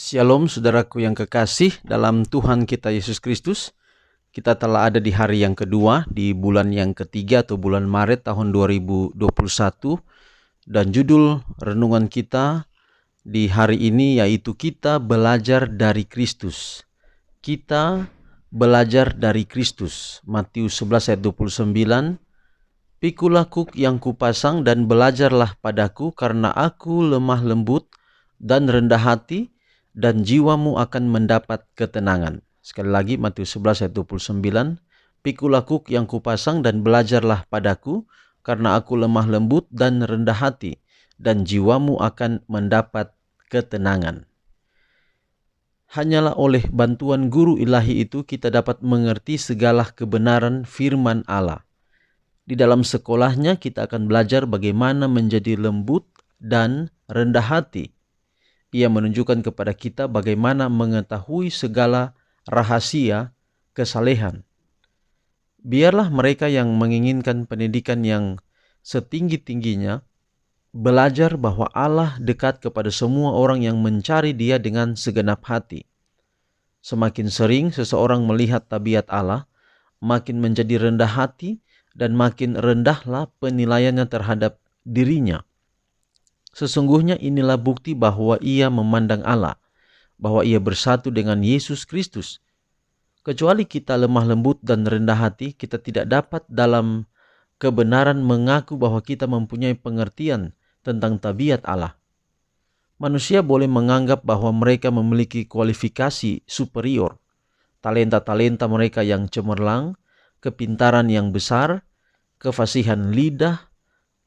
Shalom saudaraku yang kekasih dalam Tuhan kita Yesus Kristus. Kita telah ada di hari yang kedua, di bulan yang ketiga atau bulan Maret tahun 2021. Dan judul renungan kita di hari ini yaitu kita belajar dari Kristus. Kita belajar dari Kristus. Matius 11 ayat 29. Pikulah kuk yang kupasang dan belajarlah padaku, karena aku lemah lembut dan rendah hati, dan jiwamu akan mendapat ketenangan. Sekali lagi Matius 11 ayat 29. Pikulah kuk yang kupasang dan belajarlah padaku, karena aku lemah lembut dan rendah hati, dan jiwamu akan mendapat ketenangan. Hanyalah oleh bantuan guru ilahi itu kita dapat mengerti segala kebenaran firman Allah. Di dalam sekolahnya kita akan belajar bagaimana menjadi lembut dan rendah hati. Ia menunjukkan kepada kita bagaimana mengetahui segala rahasia kesalehan. Biarlah mereka yang menginginkan pendidikan yang setinggi-tingginya belajar bahwa Allah dekat kepada semua orang yang mencari Dia dengan segenap hati. Semakin sering seseorang melihat tabiat Allah, makin menjadi rendah hati dan makin rendahlah penilaiannya terhadap dirinya. Sesungguhnya inilah bukti bahwa ia memandang Allah, bahwa ia bersatu dengan Yesus Kristus. Kecuali kita lemah lembut dan rendah hati, kita tidak dapat dalam kebenaran mengaku bahwa kita mempunyai pengertian tentang tabiat Allah. Manusia boleh menganggap bahwa mereka memiliki kualifikasi superior, talenta-talenta mereka yang cemerlang, kepintaran yang besar, kefasihan lidah,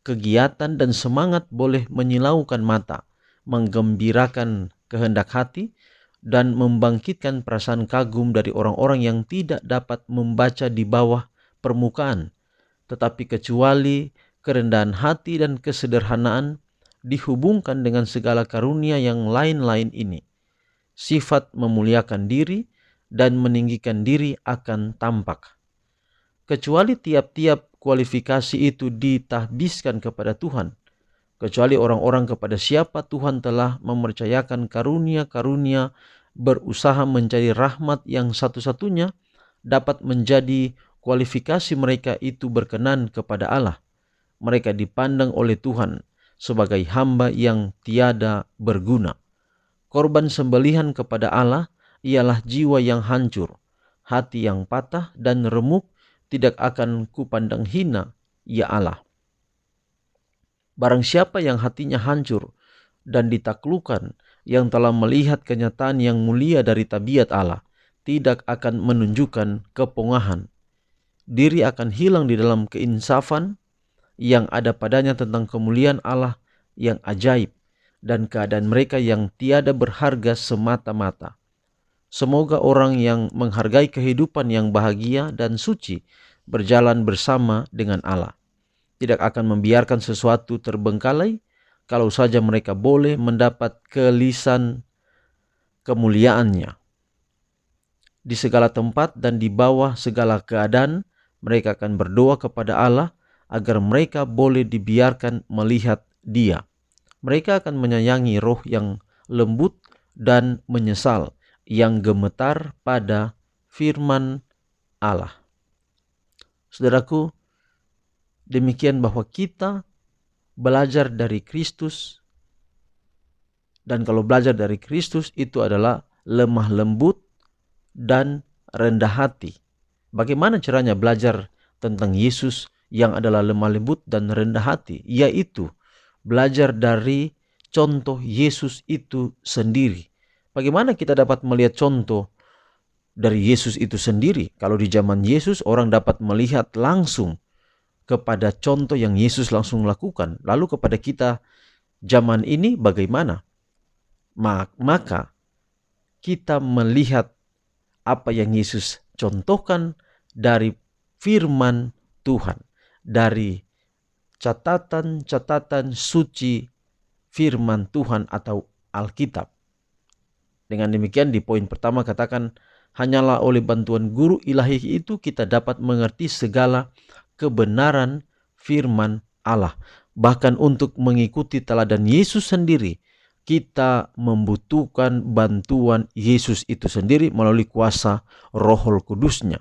kegiatan dan semangat boleh menyilaukan mata, menggembirakan kehendak hati, dan membangkitkan perasaan kagum dari orang-orang yang tidak dapat membaca di bawah permukaan. Tetapi kecuali kerendahan hati dan kesederhanaan dihubungkan dengan segala karunia yang lain-lain ini, sifat memuliakan diri dan meninggikan diri akan tampak. Kecuali tiap-tiap kualifikasi itu ditahbiskan kepada Tuhan, kecuali orang-orang kepada siapa Tuhan telah mempercayakan karunia-karunia berusaha mencari rahmat yang satu-satunya dapat menjadi kualifikasi mereka itu berkenan kepada Allah. Mereka dipandang oleh Tuhan sebagai hamba yang tiada berguna. Korban sembelihan kepada Allah ialah jiwa yang hancur, hati yang patah dan remuk. Tidak akan kupandang hina, ya Allah. Barang siapa yang hatinya hancur dan ditaklukkan, yang telah melihat kenyataan yang mulia dari tabiat Allah, tidak akan menunjukkan kepongahan. Diri akan hilang di dalam keinsafan yang ada padanya tentang kemuliaan Allah yang ajaib dan keadaan mereka yang tiada berharga semata-mata. Semoga orang yang menghargai kehidupan yang bahagia dan suci berjalan bersama dengan Allah. Tidak akan membiarkan sesuatu terbengkalai kalau saja mereka boleh mendapat kelisan kemuliaannya. Di segala tempat dan di bawah segala keadaan, mereka akan berdoa kepada Allah agar mereka boleh dibiarkan melihat Dia. Mereka akan menyayangi roh yang lembut dan menyesal, yang gemetar pada firman Allah. Saudaraku, demikian bahwa kita belajar dari Kristus, dan kalau belajar dari Kristus itu adalah lemah lembut dan rendah hati. Bagaimana caranya belajar tentang Yesus yang adalah lemah lembut dan rendah hati? Yaitu belajar dari contoh Yesus itu sendiri. Bagaimana kita dapat melihat contoh dari Yesus itu sendiri? Kalau di zaman Yesus orang dapat melihat langsung kepada contoh yang Yesus langsung lakukan. Lalu kepada kita zaman ini bagaimana? Maka kita melihat apa yang Yesus contohkan dari firman Tuhan, dari catatan-catatan suci firman Tuhan atau Alkitab. Dengan demikian di poin pertama katakan, hanyalah oleh bantuan guru ilahi itu kita dapat mengerti segala kebenaran firman Allah. Bahkan untuk mengikuti teladan Yesus sendiri, kita membutuhkan bantuan Yesus itu sendiri melalui kuasa Roh Kudus-Nya.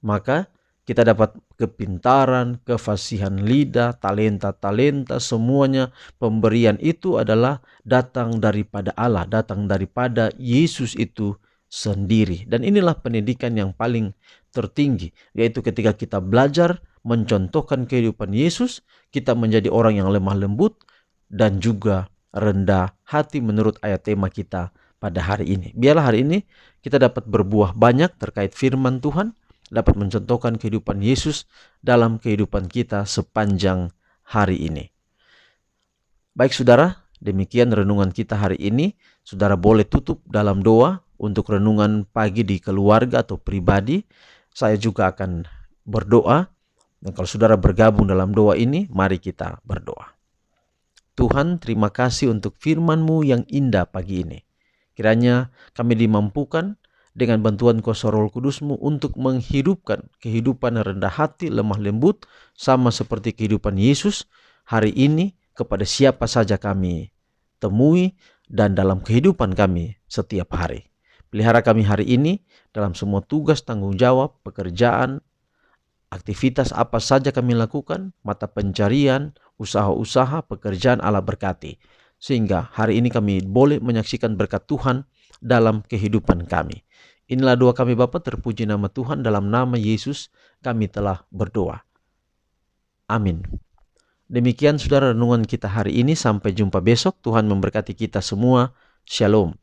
Maka kita dapat kepintaran, kefasihan lidah, talenta-talenta, semuanya pemberian itu adalah datang daripada Allah, datang daripada Yesus itu sendiri. Dan inilah pendidikan yang paling tertinggi, yaitu ketika kita belajar mencontohkan kehidupan Yesus, kita menjadi orang yang lemah lembut dan juga rendah hati menurut ayat tema kita pada hari ini. Biarlah hari ini kita dapat berbuah banyak terkait firman Tuhan, dapat mencontohkan kehidupan Yesus dalam kehidupan kita sepanjang hari ini. Baik saudara, demikian renungan kita hari ini. Saudara boleh tutup dalam doa untuk renungan pagi di keluarga atau pribadi. Saya juga akan berdoa. Dan kalau saudara bergabung dalam doa ini, mari kita berdoa. Tuhan, terima kasih untuk firman-Mu yang indah pagi ini. Kiranya kami dimampukan dengan bantuan kuasa Roh Kudus-Mu untuk menghidupkan kehidupan rendah hati, lemah lembut, sama seperti kehidupan Yesus hari ini kepada siapa saja kami temui dan dalam kehidupan kami setiap hari. Pelihara kami hari ini dalam semua tugas, tanggung jawab, pekerjaan, aktivitas apa saja kami lakukan, mata pencarian, usaha-usaha, pekerjaan Allah berkati. Sehingga hari ini kami boleh menyaksikan berkat Tuhan dalam kehidupan kami. Inilah doa kami Bapa, terpuji nama Tuhan, dalam nama Yesus kami telah berdoa. Amin. Demikian saudara renungan kita hari ini, sampai jumpa besok. Tuhan memberkati kita semua. Shalom.